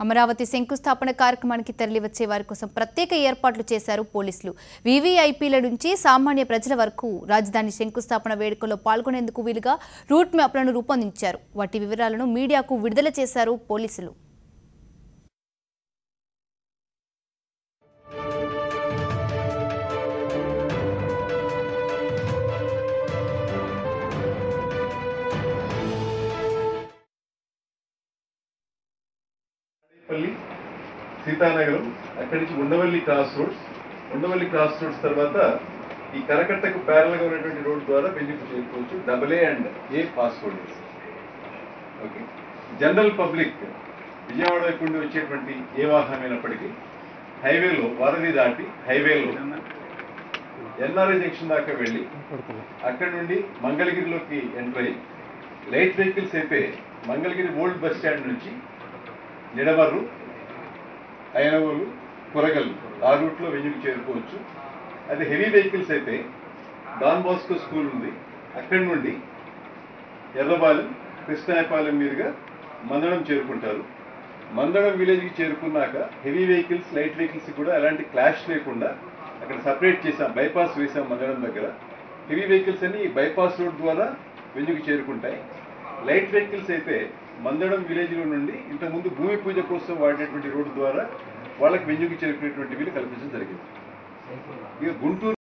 అమరావతి శంకుస్థాపన కార్యక్రమానికి తరలివచ్చే వారి కోసం ప్రత్యేక ఏర్పాట్లు చేశారు పోలీసులు. వీవీఐపీల నుంచి సామాన్య ప్రజల వరకు రాజధాని శంకుస్థాపన వేడుకల్లో పాల్గొనేందుకు వీలుగా రూట్ మ్యాప్లను రూపొందించారు. వాటి వివరాలను మీడియాకు విడుదల చేశారు పోలీసులు. సీతానగరం అక్కడి నుంచి ఉండవల్లి క్రాస్ రోడ్స్ తర్వాత ఈ కరకట్టకు ప్యారల్ గా ఉన్నటువంటి రోడ్ ద్వారా బెంజుకు చేరుకోవచ్చు. AA and A passport. Okay, general public Vijayawada వైపు నుండి వచ్చేటువంటి ఏ వాహనమైనప్పటికీ హైవేలో వారధి దాటి హైవేలో ఎన్ఆర్ఐ జంక్షన్ దాకా వెళ్ళి అక్కడి నుండి మంగళగిరిలోకి ఎంటర్ అయ్యి లైట్ వెహికల్స్ అయితే మంగళగిరి ఓల్డ్ బస్ స్టాండ్ నుంచి నిడమర్రు, ఐనవోలు, కొరగల్ ఆ రూట్లో వెంజుకు చేరుకోవచ్చు. అది హెవీ వెహికల్స్ అయితే డాన్ బాస్కో స్కూల్ ఉంది, అక్కడి నుండి ఎర్రబాలెం, కృష్ణాయపాలెం మీదుగా మందడం చేరుకుంటారు. మందడం విలేజ్కి చేరుకున్నాక హెవీ వెహికల్స్, లైట్ వెహికల్స్ కూడా ఎలాంటి క్లాష్ లేకుండా అక్కడ సపరేట్ చేసాం, బైపాస్ వేసాం మందడం దగ్గర. హెవీ వెహికల్స్ అన్ని బైపాస్ రోడ్ ద్వారా వెంజుకు చేరుకుంటాయి. లైట్ వెహికల్స్ అయితే మందడం విలేజ్లో నుండి ఇంతకుముందు భూమి పూజ కోసం వాడేటువంటి రోడ్డు ద్వారా వాళ్ళకి వెంజుకు చేరుకునేటువంటి వీలు కల్పించడం జరిగింది. ఇక గుంటూరు